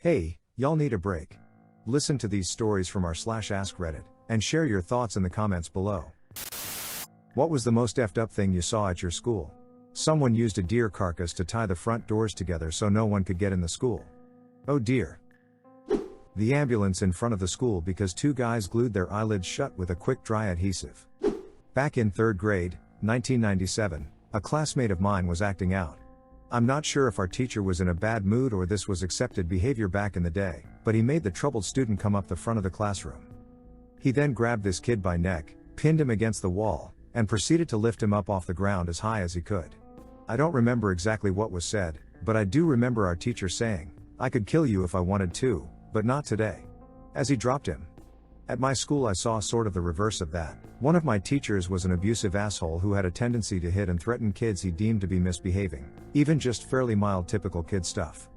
Hey, y'all need a break? Listen to these stories from our /AskReddit, and share your thoughts in the comments below. What was the most effed up thing you saw at your school? Someone used a deer carcass to tie the front doors together so no one could get in the school. Oh dear. The ambulance in front of the school because two guys glued their eyelids shut with a quick dry adhesive. Back in 3rd grade, 1997, a classmate of mine was acting out. I'm not sure if our teacher was in a bad mood or this was accepted behavior back in the day, but he made the troubled student come up the front of the classroom. He then grabbed this kid by neck, pinned him against the wall, and proceeded to lift him up off the ground as high as he could. I don't remember exactly what was said, but I do remember our teacher saying, "I could kill you if I wanted to, but not today," as he dropped him. At my school I saw sort of the reverse of that. One of my teachers was an abusive asshole who had a tendency to hit and threaten kids he deemed to be misbehaving, even just fairly mild typical kid stuff.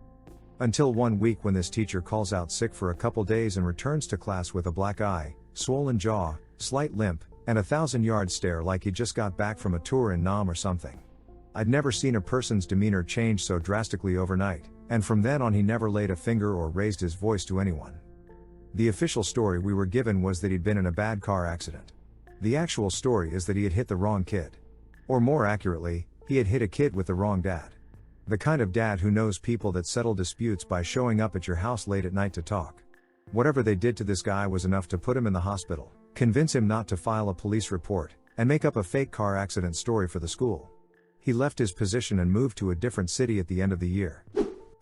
Until one week when this teacher calls out sick for a couple days and returns to class with a black eye, swollen jaw, slight limp, and a 1,000-yard stare like he just got back from a tour in Nam or something. I'd never seen a person's demeanor change so drastically overnight, and from then on he never laid a finger or raised his voice to anyone. The official story we were given was that he'd been in a bad car accident. The actual story is that he had hit the wrong kid. Or more accurately, he had hit a kid with the wrong dad. The kind of dad who knows people that settle disputes by showing up at your house late at night to talk. Whatever they did to this guy was enough to put him in the hospital, convince him not to file a police report, and make up a fake car accident story for the school. He left his position and moved to a different city at the end of the year.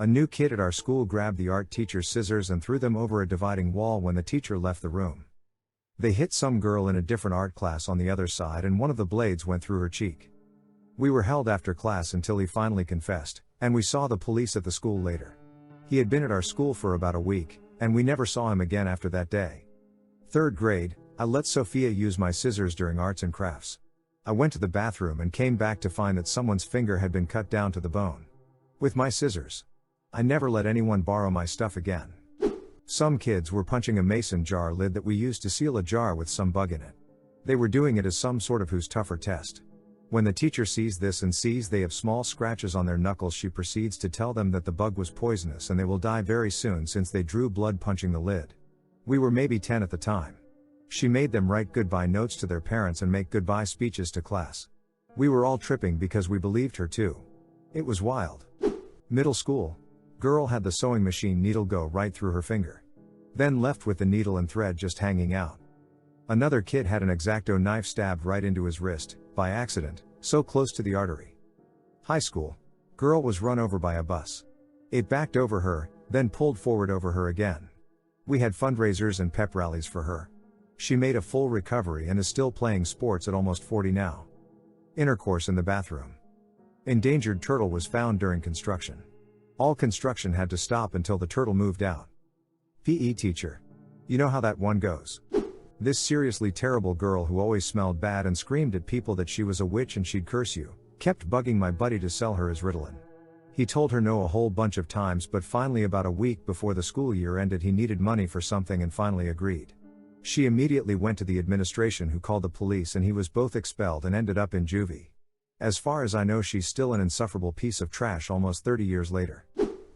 A new kid at our school grabbed the art teacher's scissors and threw them over a dividing wall when the teacher left the room. They hit some girl in a different art class on the other side and one of the blades went through her cheek. We were held after class until he finally confessed, and we saw the police at the school later. He had been at our school for about a week, and we never saw him again after that day. 3rd grade, I let Sophia use my scissors during arts and crafts. I went to the bathroom and came back to find that someone's finger had been cut down to the bone. With my scissors. I never let anyone borrow my stuff again. Some kids were punching a mason jar lid that we used to seal a jar with some bug in it. They were doing it as some sort of who's tougher test. When the teacher sees this and sees they have small scratches on their knuckles, she proceeds to tell them that the bug was poisonous and they will die very soon since they drew blood punching the lid. We were maybe 10 at the time. She made them write goodbye notes to their parents and make goodbye speeches to class. We were all tripping because we believed her too. It was wild. Middle school. Girl had the sewing machine needle go right through her finger. Then left with the needle and thread just hanging out. Another kid had an X-Acto knife stabbed right into his wrist, by accident, so close to the artery. High school. Girl was run over by a bus. It backed over her, then pulled forward over her again. We had fundraisers and pep rallies for her. She made a full recovery and is still playing sports at almost 40 now. Intercourse in the bathroom. Endangered turtle was found during construction. All construction had to stop until the turtle moved out. PE teacher. You know how that one goes. This seriously terrible girl who always smelled bad and screamed at people that she was a witch and she'd curse you, kept bugging my buddy to sell her as Ritalin. He told her no a whole bunch of times, but finally about a week before the school year ended he needed money for something and finally agreed. She immediately went to the administration who called the police and he was both expelled and ended up in juvie. As far as I know she's still an insufferable piece of trash almost 30 years later.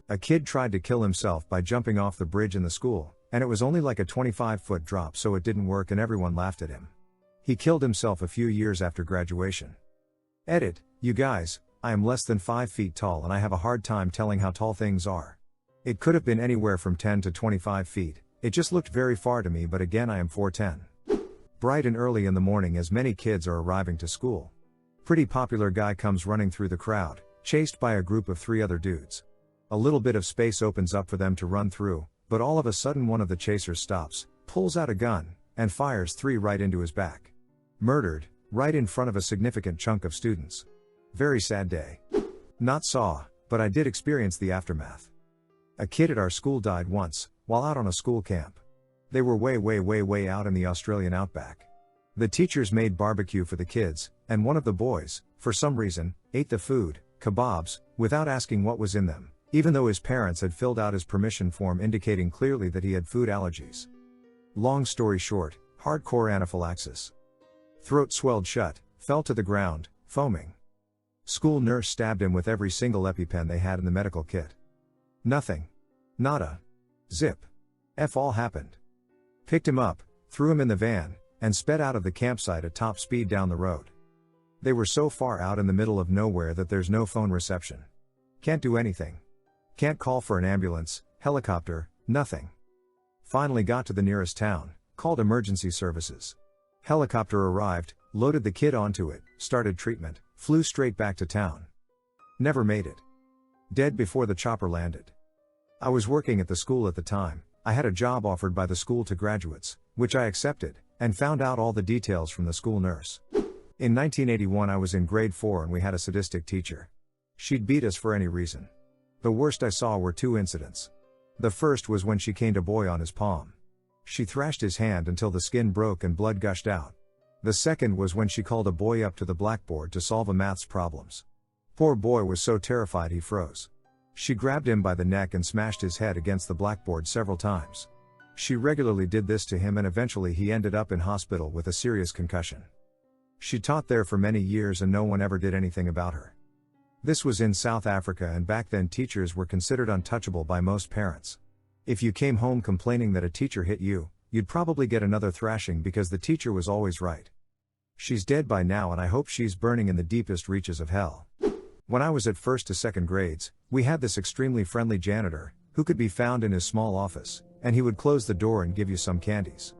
A kid tried to kill himself by jumping off the bridge in the school, and it was only like a 25-foot drop so it didn't work and everyone laughed at him. He killed himself a few years after graduation. Edit, you guys, I am less than 5 feet tall and I have a hard time telling how tall things are. It could have been anywhere from 10 to 25 feet, it just looked very far to me, but again I am 4'10". Bright and early in the morning as many kids are arriving to school. Pretty popular guy comes running through the crowd, chased by a group of 3 other dudes. A little bit of space opens up for them to run through, but all of a sudden one of the chasers stops, pulls out a gun, and fires 3 right into his back. Murdered, right in front of a significant chunk of students. Very sad day. Not saw, but I did experience the aftermath. A kid at our school died once, while out on a school camp. They were way out in the Australian outback. The teachers made barbecue for the kids, and one of the boys, for some reason, ate the food, kebabs, without asking what was in them, even though his parents had filled out his permission form indicating clearly that he had food allergies. Long story short, hardcore anaphylaxis. Throat swelled shut, fell to the ground, foaming. School nurse stabbed him with every single EpiPen they had in the medical kit. Nothing. Nada. Zip. F all happened. Picked him up, threw him in the van, and sped out of the campsite at top speed down the road. They were so far out in the middle of nowhere that there's no phone reception. Can't do anything. Can't call for an ambulance, helicopter, nothing. Finally got to the nearest town, called emergency services. Helicopter arrived, loaded the kid onto it, started treatment, flew straight back to town. Never made it. Dead before the chopper landed. I was working at the school at the time. I had a job offered by the school to graduates, which I accepted, and found out all the details from the school nurse. In 1981 I was in grade 4 and we had a sadistic teacher. She'd beat us for any reason. The worst I saw were 2 incidents. The first was when she caned a boy on his palm. She thrashed his hand until the skin broke and blood gushed out. The second was when she called a boy up to the blackboard to solve a maths problems. Poor boy was so terrified he froze. She grabbed him by the neck and smashed his head against the blackboard several times. She regularly did this to him and eventually he ended up in hospital with a serious concussion. She taught there for many years and no one ever did anything about her. This was in South Africa and back then teachers were considered untouchable by most parents. If you came home complaining that a teacher hit you, you'd probably get another thrashing because the teacher was always right. She's dead by now and I hope she's burning in the deepest reaches of hell. When I was at 1st to 2nd grades, we had this extremely friendly janitor, who could be found in his small office, and he would close the door and give you some candies.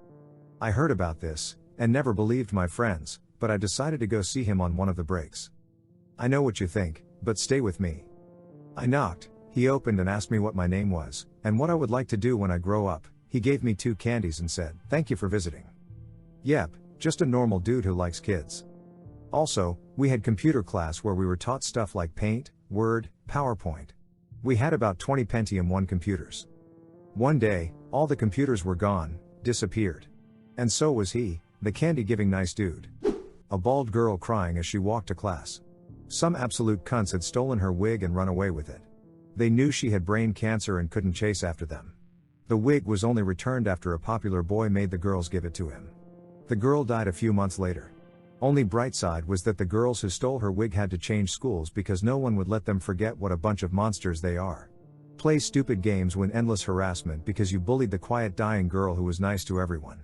I heard about this, and never believed my friends, but I decided to go see him on one of the breaks. I know what you think, but stay with me. I knocked, he opened and asked me what my name was, and what I would like to do when I grow up. He gave me 2 candies and said, "Thank you for visiting." Yep, just a normal dude who likes kids. Also, we had computer class where we were taught stuff like Paint, Word, PowerPoint. We had about 20 Pentium 1 computers. One day, all the computers were gone, disappeared. And so was he, the candy-giving nice dude. A bald girl crying as she walked to class. Some absolute cunts had stolen her wig and run away with it. They knew she had brain cancer and couldn't chase after them. The wig was only returned after a popular boy made the girls give it to him. The girl died a few months later. Only bright side was that the girls who stole her wig had to change schools because no one would let them forget what a bunch of monsters they are. Play stupid games win endless harassment because you bullied the quiet dying girl who was nice to everyone.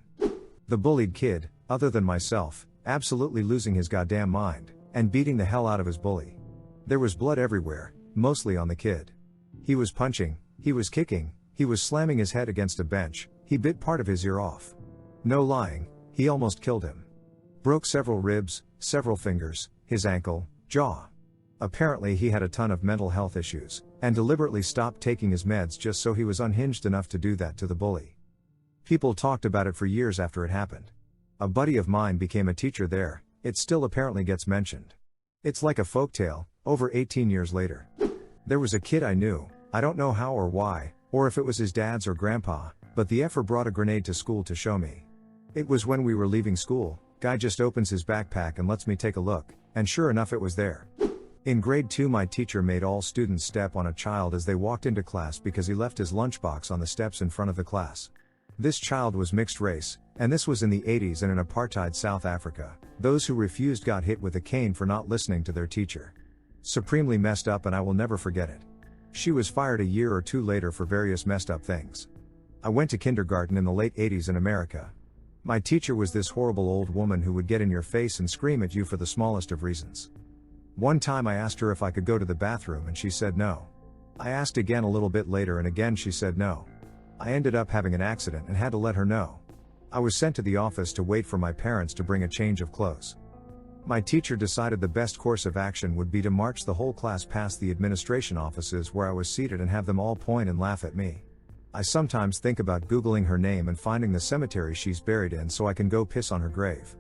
The bullied kid, other than myself, absolutely losing his goddamn mind, and beating the hell out of his bully. There was blood everywhere, mostly on the kid. He was punching, he was kicking, he was slamming his head against a bench, he bit part of his ear off. No lying, he almost killed him. Broke several ribs, several fingers, his ankle, jaw. Apparently he had a ton of mental health issues, and deliberately stopped taking his meds just so he was unhinged enough to do that to the bully. People talked about it for years after it happened. A buddy of mine became a teacher there, it still apparently gets mentioned. It's like a folktale, over 18 years later. There was a kid I knew, I don't know how or why, or if it was his dad's or grandpa, but the effer brought a grenade to school to show me. It was when we were leaving school, guy just opens his backpack and lets me take a look, and sure enough it was there. In grade 2 my teacher made all students step on a child as they walked into class because he left his lunchbox on the steps in front of the class. This child was mixed race, and this was in the 80s and in apartheid South Africa. Those who refused got hit with a cane for not listening to their teacher. Supremely messed up and I will never forget it. She was fired a year or 2 later for various messed up things. I went to kindergarten in the late 80s in America. My teacher was this horrible old woman who would get in your face and scream at you for the smallest of reasons. One time I asked her if I could go to the bathroom and she said no. I asked again a little bit later and again she said no. I ended up having an accident and had to let her know. I was sent to the office to wait for my parents to bring a change of clothes. My teacher decided the best course of action would be to march the whole class past the administration offices where I was seated and have them all point and laugh at me. I sometimes think about Googling her name and finding the cemetery she's buried in so I can go piss on her grave.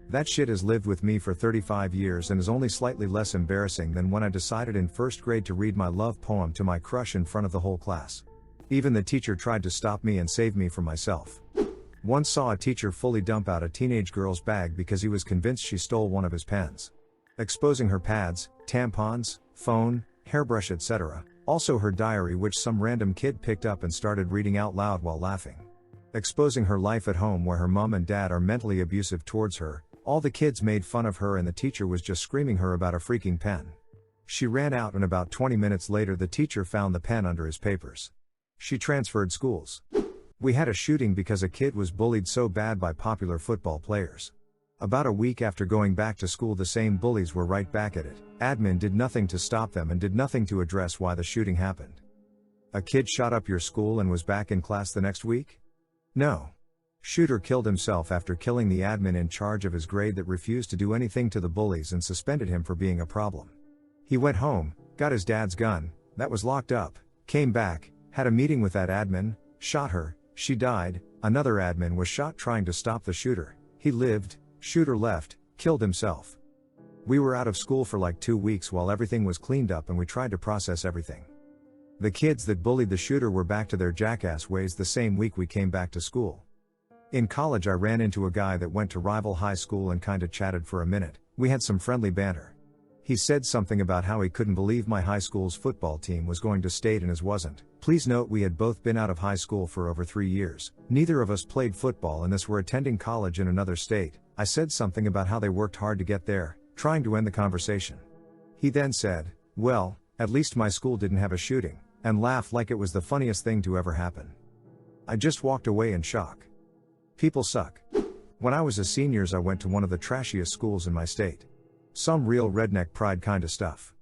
That shit has lived with me for 35 years and is only slightly less embarrassing than when I decided in 1st grade to read my love poem to my crush in front of the whole class. Even the teacher tried to stop me and save me from myself. Once saw a teacher fully dump out a teenage girl's bag because he was convinced she stole one of his pens. Exposing her pads, tampons, phone, hairbrush etc. Also her diary which some random kid picked up and started reading out loud while laughing. Exposing her life at home where her mom and dad are mentally abusive towards her, all the kids made fun of her and the teacher was just screaming her about a freaking pen. She ran out and about 20 minutes later the teacher found the pen under his papers. She transferred schools. We had a shooting because a kid was bullied so bad by popular football players. About a week after going back to school, the same bullies were right back at it. Admin did nothing to stop them and did nothing to address why the shooting happened. A kid shot up your school and was back in class the next week? No. Shooter killed himself after killing the admin in charge of his grade that refused to do anything to the bullies and suspended him for being a problem. He went home, got his dad's gun, that was locked up, came back, had a meeting with that admin, shot her, she died, another admin was shot trying to stop the shooter, he lived, shooter left, killed himself. We were out of school for like 2 weeks while everything was cleaned up and we tried to process everything. The kids that bullied the shooter were back to their jackass ways the same week we came back to school. In college I ran into a guy that went to rival high school and kinda chatted for a minute, we had some friendly banter. He said something about how he couldn't believe my high school's football team was going to state and his wasn't. Please note we had both been out of high school for over 3 years, neither of us played football and this were attending college in another state. I said something about how they worked hard to get there, trying to end the conversation. He then said, well, at least my school didn't have a shooting, and laughed like it was the funniest thing to ever happen. I just walked away in shock. People suck. When I was a senior, I went to one of the trashiest schools in my state. Some real redneck pride kinda stuff.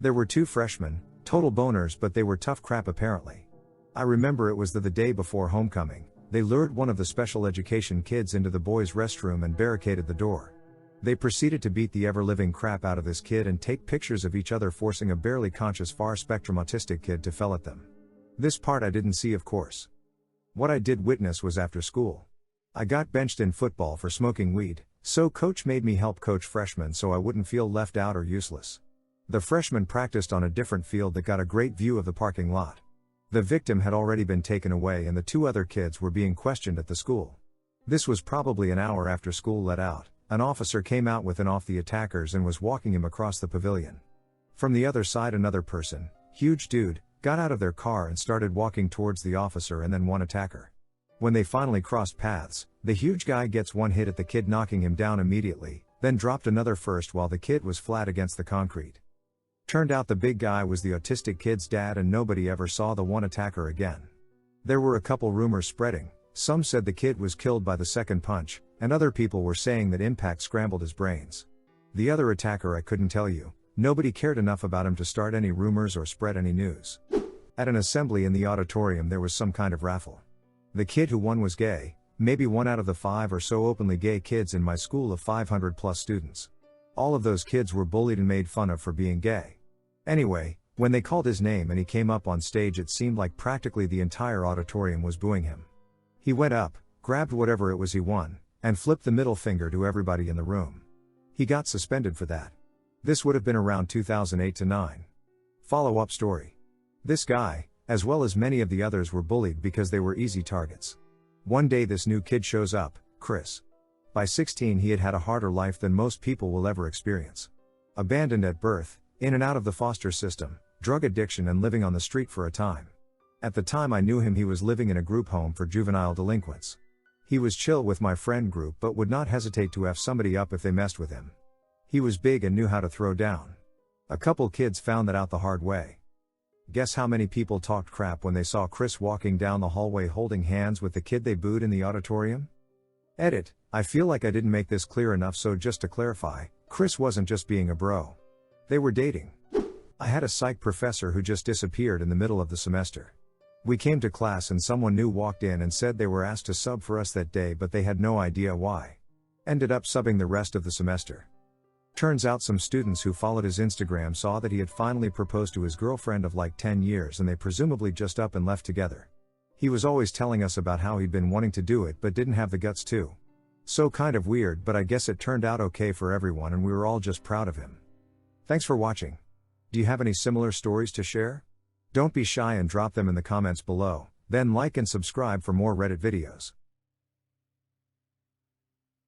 There were 2 freshmen, total boners, but they were tough crap apparently. I remember it was the day before homecoming. They lured one of the special education kids into the boys' restroom and barricaded the door. They proceeded to beat the ever-living crap out of this kid and take pictures of each other, forcing a barely conscious far-spectrum autistic kid to fell at them. This part I didn't see, of course. What I did witness was after school. I got benched in football for smoking weed, so coach made me help coach freshmen so I wouldn't feel left out or useless. The freshmen practiced on a different field that got a great view of the parking lot. The victim had already been taken away and the 2 other kids were being questioned at the school. This was probably an hour after school let out. An officer came out with an off the attackers and was walking him across the pavilion. From the other side, another person, huge dude, got out of their car and started walking towards the officer and then one attacker. When they finally crossed paths, the huge guy gets one hit at the kid, knocking him down immediately, then dropped another first while the kid was flat against the concrete. Turned out the big guy was the autistic kid's dad and nobody ever saw the one attacker again. There were a couple rumors spreading. Some said the kid was killed by the second punch, and other people were saying that impact scrambled his brains. The other attacker I couldn't tell you, nobody cared enough about him to start any rumors or spread any news. At an assembly in the auditorium there was some kind of raffle. The kid who won was gay, maybe one out of the 5 or so openly gay kids in my school of 500 plus students. All of those kids were bullied and made fun of for being gay. Anyway, when they called his name and he came up on stage, it seemed like practically the entire auditorium was booing him. He went up, grabbed whatever it was he won, and flipped the middle finger to everybody in the room. He got suspended for that. This would have been around 2008 to 9. Follow-up story. This guy, as well as many of the others, were bullied because they were easy targets. One day this new kid shows up, Chris. By 16 he had had a harder life than most people will ever experience. Abandoned at birth, in and out of the foster system, drug addiction and living on the street for a time. At the time I knew him, he was living in a group home for juvenile delinquents. He was chill with my friend group but would not hesitate to F somebody up if they messed with him. He was big and knew how to throw down. A couple kids found that out the hard way. Guess how many people talked crap when they saw Chris walking down the hallway holding hands with the kid they booed in the auditorium? Edit, I feel like I didn't make this clear enough, so just to clarify, Chris wasn't just being a bro. They were dating. I had a psych professor who just disappeared in the middle of the semester. We came to class and someone new walked in and said they were asked to sub for us that day but they had no idea why. Ended up subbing the rest of the semester. Turns out some students who followed his Instagram saw that he had finally proposed to his girlfriend of like 10 years and they presumably just up and left together. He was always telling us about how he'd been wanting to do it but didn't have the guts to. So kind of weird, but I guess it turned out okay for everyone and we were all just proud of him. Thanks for watching. Do you have any similar stories to share? Don't be shy and drop them in the comments below, then like and subscribe for more Reddit videos.